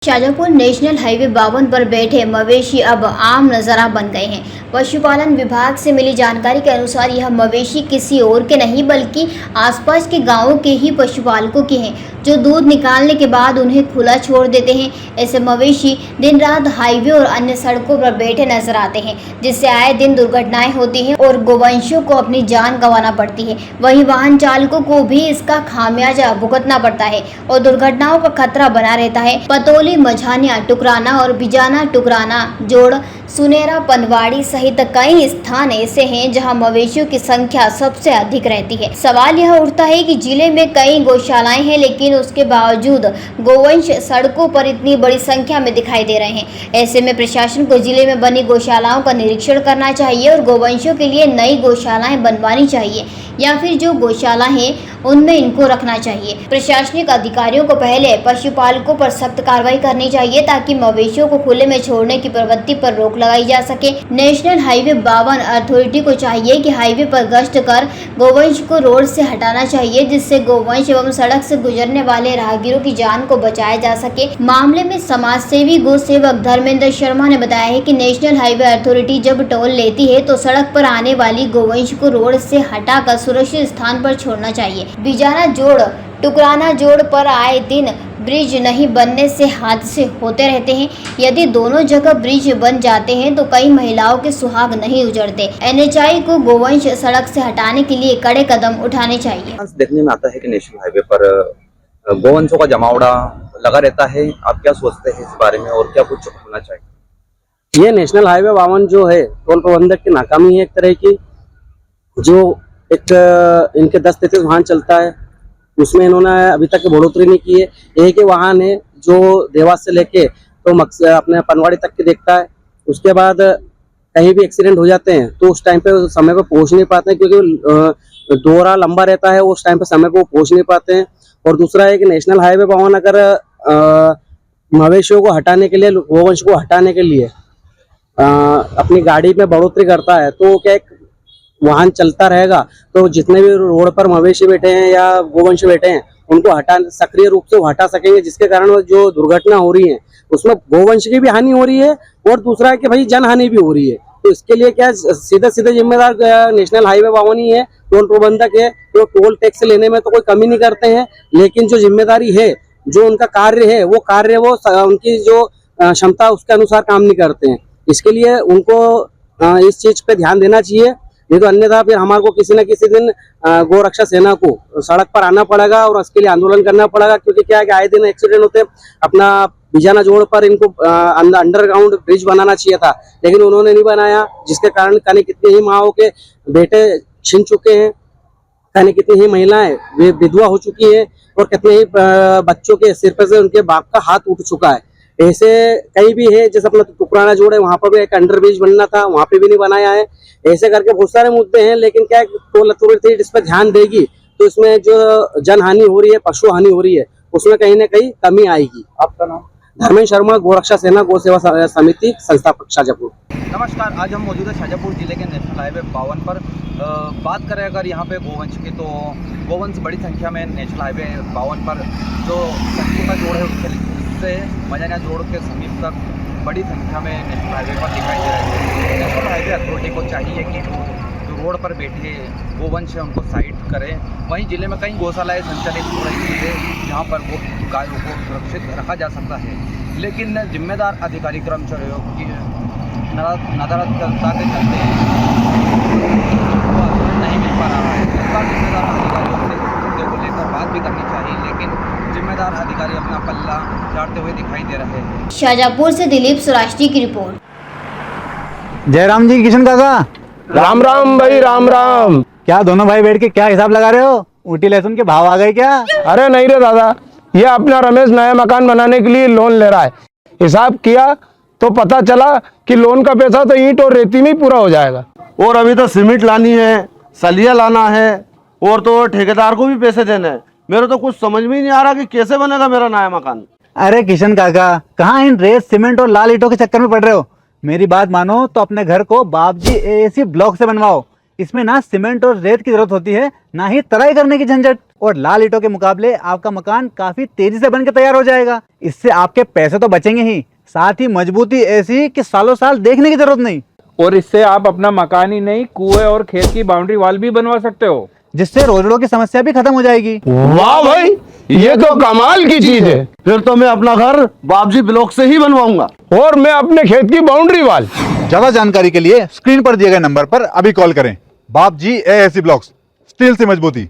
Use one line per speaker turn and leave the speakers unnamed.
Shajapur national highway 52 पर बैठे मवेशी अब आम नज़ारा बन गए हैं। पशुपालन विभाग से मिली जानकारी के अनुसार यह मवेशी किसी और के नहीं बल्कि आसपास के गांवों के ही पशुपालकों के हैं, जो दूध निकालने के बाद उन्हें खुला छोड़ देते हैं। ऐसे मवेशी दिन रात हाईवे और अन्य सड़कों पर बैठे नजर आते हैं, जिससे आए दिन दुर्घटनाएं होती हैं और गोवंशों को अपनी जान गंवाना पड़ती है। वहीं वाहन चालकों को भी इसका खामियाजा भुगतना पड़ता है और दुर्घटनाओं का खतरा बना रहता है। पतौली, मझानिया, टुकराना और बिजाना, टुकराना, जोड़, सुनेरा, पनवाड़ी सहित कई स्थान ऐसे हैं जहां मवेशियों की संख्या सबसे अधिक रहती है। सवाल यह उठता है कि जिले में कई गौशालाएं हैं, लेकिन उसके बावजूद गोवंश सड़कों पर इतनी बड़ी संख्या में दिखाई दे रहे हैं। ऐसे में प्रशासन को जिले में बनी गौशालाओं का निरीक्षण करना चाहिए और गोवंशों के लिए नई गौशालाएं बनवानी चाहिए, या फिर जो गौशाला है उनमें इनको रखना चाहिए। प्रशासनिक अधिकारियों को पहले पशुपालकों पर सख्त कार्रवाई करनी चाहिए ताकि मवेशियों को खुले में छोड़ने की प्रवृत्ति पर रोक लगाई जा सके। नेशनल हाईवे 52 अथॉरिटी को चाहिए कि हाईवे पर गश्त कर गोवंश को रोड से हटाना चाहिए, जिससे गोवंश एवं सड़क से गुजरने वाले राहगीरों की जान को बचाया जा सके। मामले में समाज सेवी गो सेवक धर्मेंद्र शर्मा ने बताया है कि नेशनल हाईवे अथॉरिटी जब टोल लेती है तो सड़क पर आने वाली गोवंश को रोड से हटाकर सुरक्षित स्थान पर छोड़ना चाहिए। बिजाना जोड़, टुकराना जोड़ पर आए दिन ब्रिज नहीं बनने से हादसे होते रहते हैं। यदि दोनों जगह ब्रिज बन जाते हैं तो कई महिलाओं के सुहाग नहीं उजड़ते। एनएचआई को गोवंश सड़क से हटाने के लिए कड़े कदम उठाने चाहिए।
देखने में आता है कि नेशनल हाईवे पर गोवंशों का जमावड़ा लगा रहता है। आप क्या सोचते हैं इस बारे में और क्या कुछ होना चाहिए?
ये नेशनल हाईवे 52 जो है टोल प्रबंधक की नाकामी है एक तरह की। जो एक इनके 10-33 वाहन चलता है उसमें इन्होंने अभी तक बढ़ोतरी नहीं की है। एक ही वाहन है जो देवास से लेके तो अपने पनवाड़ी तक के देखता है। उसके बाद कहीं भी एक्सीडेंट हो जाते हैं तो उस टाइम पे समय पे पहुंच नहीं पाते हैं, क्योंकि दौरा लंबा रहता है, उस टाइम पे समय पे वो पहुंच नहीं पाते हैं। और दूसरा है कि नेशनल हाईवे 52 अगर मवेशियों को हटाने के लिए, गोवंश को हटाने के लिए अपनी गाड़ी में बढ़ोतरी करता है तो क्या एक वाहन चलता रहेगा तो जितने भी रोड पर मवेशी बैठे हैं या गोवंश बैठे हैं उनको हटा, सक्रिय रूप से वो हटा सकेंगे, जिसके कारण जो दुर्घटना हो रही है उसमें गोवंश की भी हानि हो रही है और दूसरा है कि भाई जन हानि भी हो रही है। तो इसके लिए क्या सीधे सीधे जिम्मेदार नेशनल हाईवे 52 ही है, टोल प्रबंधक है। तो टोल टैक्स लेने में तो कोई कमी नहीं करते हैं, लेकिन जो जिम्मेदारी है, जो उनका कार्य है, वो कार्य वो उनकी जो क्षमता उसके अनुसार काम नहीं करते हैं। इसके लिए उनको इस चीज पे ध्यान देना चाहिए, नहीं तो अन्यथा फिर हमारे को किसी न किसी दिन गौरक्षा सेना को सड़क पर आना पड़ेगा और उसके लिए आंदोलन करना पड़ेगा। क्योंकि क्या है कि आए दिन एक्सीडेंट होते हैं। अपना बिजाना जोड़ पर इनको अंडरग्राउंड ब्रिज बनाना चाहिए था, लेकिन उन्होंने नहीं बनाया, जिसके कारण कहीं कितनी ही माओ के बेटे छिन चुके हैं, कहीं कितनी ही महिलाएं वे विधवा हो चुकी है और कितने ही बच्चों के सिर पर से उनके बाप का हाथ उठ चुका है। ऐसे कई भी है, जैसे अपना टुकराना जोड़ है, वहां पर भी एक अंडर ब्रिज बनना था, वहां पे भी नहीं बनाया है। ऐसे करके बहुत सारे मुद्दे हैं, लेकिन क्या टोल अथॉरिटी इस पर ध्यान देगी तो इसमें जो जन हानि हो रही है, पशु हानि हो रही है, उसमें कहीं ना कहीं कमी आएगी।
आपका नाम?
धर्मेंद्र शर्मा, गोरक्षा सेना गौ सेवा समिति संस्थापक शाजापुर।
नमस्कार, आज हम मौजूद है शाजापुर जिले के नेशनल हाईवे 52 पर। बात करें अगर यहाँ पे गोवंश की, तो गोवंश बड़ी संख्या में नेशनल हाईवे 52 पर जो संस्कृता जोड़ है उससे मजानिया जोड़ के समीप तक बड़ी संख्या में नेशनल हाईवे पर दिखाई दे रहे हैं। नेशनल हाईवे अथॉरिटी को चाहिए कि जो रोड पर बैठे गोवंश है उनको साइड करें। वहीं जिले में कई गौशालाएँ संचालित हो रही है जहाँ पर वो गायों को सुरक्षित रखा जा सकता है, लेकिन जिम्मेदार अधिकारी कर्मचारियों की नदारदता के चलते नहीं मिल पा रहा है। इसका जिम्मेदार अधिकारियों से मुद्दे को लेकर बात भी करनी चाहिए, लेकिन जिम्मेदार अधिकारी अपना पल्ला झाड़ते हुए दिखाई दे रहे हैं।
शाजापुर से दिलीप सुराष्ट्री की रिपोर्ट।
जयराम जी, किशन काका,
राम राम भाई, राम राम।
क्या दोनों भाई बैठ के क्या हिसाब लगा रहे हो? ऊटी लहसुन के भाव आ गए क्या?
अरे नहीं रे दादा, ये अपना रमेश नया मकान बनाने के लिए लोन ले रहा है। हिसाब किया तो पता चला कि लोन का पैसा तो ईंट और रेती में ही पूरा हो जाएगा,
और अभी तो सीमेंट लानी है, सलिया लाना है, और तो ठेकेदार को भी पैसे देने हैं। मेरे तो कुछ समझ में ही नहीं आ रहा कि कैसे बनेगा मेरा नया मकान।
अरे किशन काका, कहाँ इन रेत, सीमेंट और लाल ईंटों के चक्कर में पड़ रहे हो? मेरी बात मानो तो अपने घर को बाबजी एएसी ब्लॉक से बनवाओ। इसमें ना सीमेंट और रेत की जरूरत होती है, ना ही तराई करने की झंझट। और लाल ईंटों के मुकाबले आपका मकान काफी तेजी से बनकर तैयार हो जाएगा। इससे आपके पैसे तो बचेंगे ही, साथ ही मजबूती ऐसी कि सालों साल देखने की जरूरत नहीं।
और इससे आप अपना मकान ही नहीं, कुएं और खेत की बाउंड्री वॉल भी बनवा सकते हो,
जिससे रोजड़ों की समस्या भी खत्म हो जाएगी।
वाह भाई, ये तो कमाल की चीज है।
फिर तो मैं अपना घर बाबजी ब्लॉक से ही बनवाऊंगा।
और मैं अपने खेत की बाउंड्री वाल।
ज्यादा जानकारी के लिए स्क्रीन पर दिए गए नंबर पर अभी कॉल करें। बाबजी एएससी ब्लॉक्स, स्टील से मजबूती।